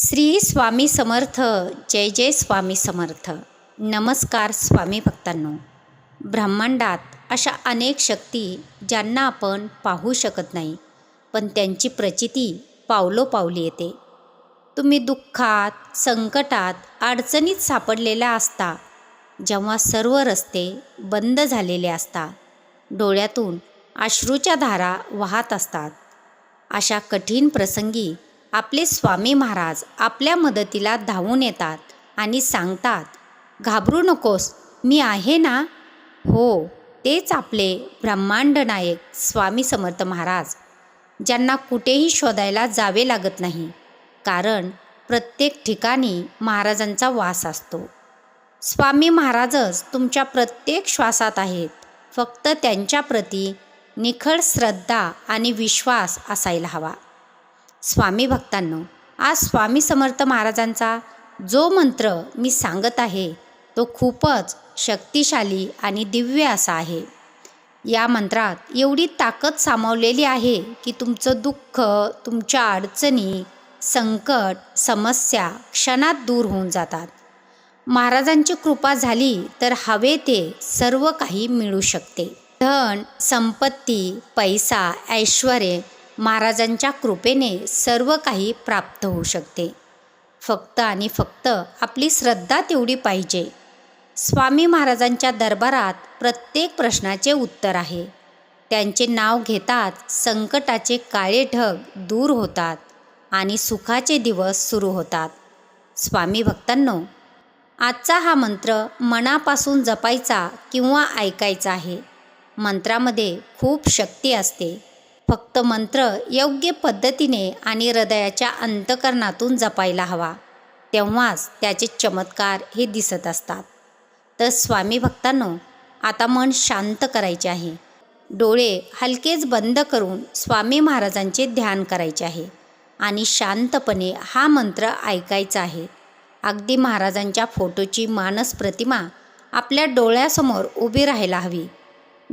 श्री स्वामी समर्थ. जय जय स्वामी समर्थ. नमस्कार स्वामी भक्तांनो. ब्रह्मांडात अशा अनेक शक्ती ज्यांना आपण पाहू शकत नाही, पण त्यांची प्रचिती पावलोपावली येते. तुम्ही दुःखात, संकटात, अडचणीत सापडलेला असता, जेव्हा सर्व रस्ते बंद झालेले असतात, डोळ्यातून अश्रूच्या धारा वाहत असतात, अशा कठीण प्रसंगी आपले स्वामी महाराज आपल्या मदतीला धावून येतात आणि सांगतात, घाबरू नकोस, मी आहे ना. हो, तेच आपले ब्रह्मांड नायक स्वामी समर्थ महाराज, ज्यांना कुठेही शोधायला जावे लागत नाही, कारण प्रत्येक ठिकाणी महाराजांचा वास असतो. स्वामी महाराजच तुमच्या प्रत्येक श्वासात आहेत. फक्त त्यांच्याप्रती निखळ श्रद्धा आणि विश्वास असायला हवा. स्वामी भक्तांनो, आज स्वामी समर्थ महाराजांचा जो मंत्र मी सांगत आहे, तो खूपच शक्तिशाली आणि दिव्य असा आहे. या मंत्रात एवढी ताकद सामावलेली आहे की तुमचं दुःख, तुमच्या अडचणी, संकट, समस्या क्षणात दूर होऊन जातात. महाराजांची कृपा झाली तर हवे ते सर्व काही मिळू शकते. धन, संपत्ती, पैसा, ऐश्वर्य महाराजांच्या कृपेने सर्व काही प्राप्त होऊ शकते. फक्त आणि फक्त आपली श्रद्धा तेवढी पाहिजे. स्वामी महाराजांच्या दरबारात प्रत्येक प्रश्नाचे उत्तर आहे. त्यांचे नाव घेतात संकटाचे काळे ढग दूर होतात आणि सुखाचे दिवस सुरू होतात. स्वामी भक्तांनो, आजचा हा मंत्र मनापासून जपायचा किंवा ऐकायचा आहे. मंत्रामध्ये खूप शक्ती असते. फक्त मंत्र योग्य पद्धतीने आणि हृदयाच्या अंतःकरणातून जपायला हवा, तेव्हाच त्याचे चमत्कार हे दिसत असतात. तर स्वामी भक्तांनो, आता मन शांत करायचे आहे. डोळे हलकेच बंद करून स्वामी महाराजांचे ध्यान करायचे आहे आणि शांतपणे हा मंत्र ऐकायचा आहे. अगदी महाराजांच्या फोटोची मानस प्रतिमा आपल्या डोळ्यासमोर उभी राहायला हवी.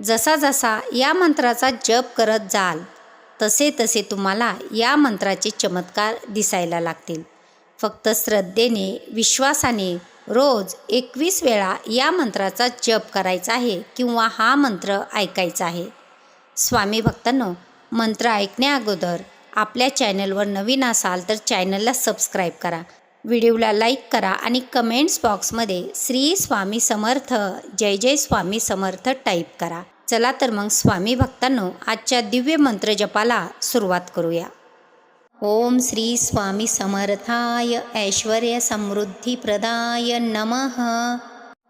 जसा जसा या मंत्राचा जप करत जाल, तसे तसे तुम्हाला या मंत्राचे चमत्कार दिसायला लागतील. फक्त श्रद्धेने, विश्वासाने रोज 21 वेळा या मंत्राचा जप करायचा आहे किंवा हा मंत्र ऐकायचा आहे. स्वामी भक्तांनो, मंत्र ऐकण्याअगोदर आपल्या चॅनलवर नवीन असाल तर चॅनलला सबस्क्राईब करा, व्हिडिओला लाईक करा आणि कमेंट्स बॉक्समध्ये श्री स्वामी समर्थ, जय जय स्वामी समर्थ टाईप करा. चला तर मग स्वामी भक्तांनो, आजच्या दिव्य मंत्र जपाला सुरुवात करूया. ओम श्री स्वामी समर्थाय ऐश्वर्य समृद्धी प्रदाय नमः.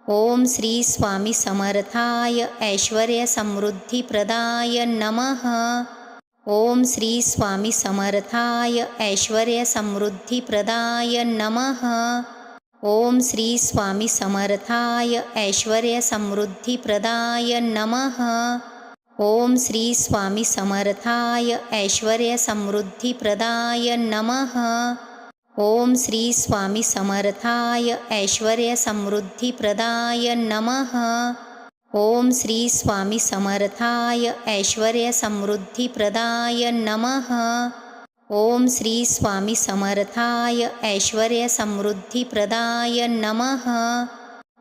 ओम श्री स्वामी समर्थाय ऐश्वर्य समृद्धी प्रदाय नमः. ओम श्री स्वामी समर्थाय ऐश्वर्य समृद्धी प्रदाय नमः. ओम श्री स्वामी समर्थाय ऐश्वर्य समृद्धी प्रदाय नमः. ओम श्री स्वामी समर्थाय ऐश्वर्य समृद्धी प्रदाय नमः. ओम श्री स्वामी समर्थाय ऐश्वर्य समृद्धी प्रदाय नमः. ओम श्री स्वामी समर्थाय ऐश्वर्य समृद्धी प्रदाय नमः. ओम श्री स्वामी समर्थाय ऐश्वर्य समृद्धी प्रदाय नमः.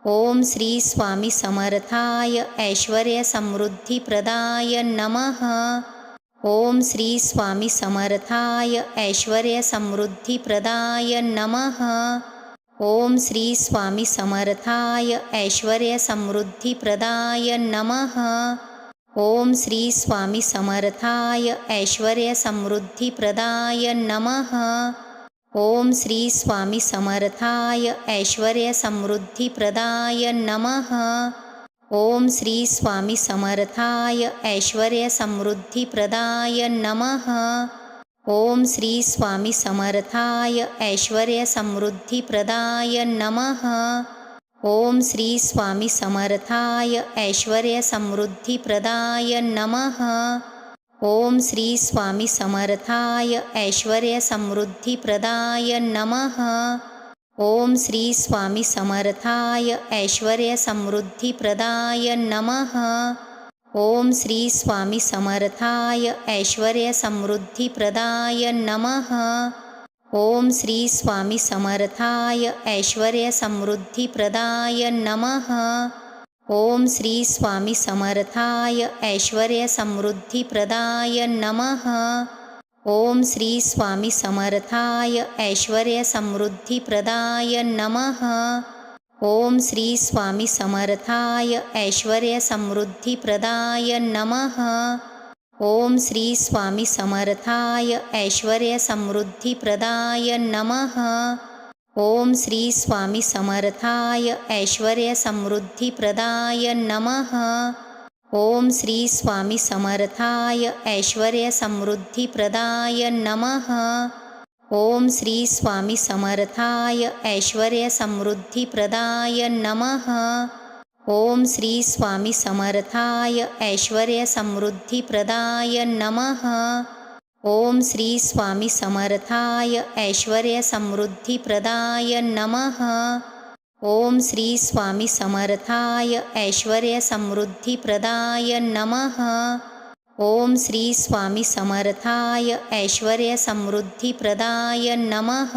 ओम श्री स्वामी समर्थाय ऐश्वर्य समृद्धी प्रदाय नमः. ओम श्री स्वामी समर्थाय ऐश्वर्य समृद्धी प्रदाय नमः. ओम श्री स्वामी समर्थाय ऐश्वर्य समृद्धी प्रदाय नमः. ओम श्री स्वामी समर्थाय ऐश्वर्य समृद्धी प्रदाय नमः. ओम श्री स्वामी समर्थाय ऐश्वर्य समृद्धी प्रदाय नमः. ओम श्री स्वामी समर्थाय ऐश्वर्य समृद्धी प्रदाय नमः. ओम श्री स्वामी समर्थाय ऐश्वर्य समृद्धी प्रदाय नमः. ओम श्री स्वामी समर्थाय ऐश्वर्य समृद्धी प्रदाय नमः. ओम श्री स्वामी समर्थाय ऐश्वर्य समृद्धी प्रदाय नमः. ओम श्री स्वामी समर्थाय ऐश्वर्य समृद्धी प्रदाय नमः. ओम श्री स्वामी समर्थाय ऐश्वर्य समृद्धी प्रदाय नमः. ओम श्री स्वामी समर्थाय ऐश्वर्य समृद्धिप्रदाय नमः। ओम श्री स्वामी समर्थाय ऐश्वर्य समृद्धिप्रदाय नमः। ओम श्री स्वामी समर्थाय ऐश्वर्य समृद्धिप्रदाय नमः। ओम श्री स्वामी समर्थाय ऐश्वर्य समृद्धिप्रदाय नमः। ओम श्री स्वामी समर्थाय ऐश्वर्य समृद्धिप्रदाय नमः। ओम श्री स्वामी समर्थाय ऐश्वर्य समृद्धिप्रदाय नमः। ओम श्री स्वामी समर्थाय ऐश्वर्य समृद्धिप्रदाय नमः। ओम श्री स्वामी समर्थाय ऐश्वर्य समृद्धिप्रदाय नमः। ओम श्री स्वामी समर्थाय ऐश्वर्य समृद्धिप्रदाय नमः। ओम श्री स्वामी समर्थाय ऐश्वर्य समृद्धिप्रदाय नमः। ओम श्री स्वामी समर्थाय ऐश्वर्य समृद्धिप्रदाय नमः। ओम श्री स्वामी समर्थाय ऐश्वर्य समृद्धिप्रदाय नमः।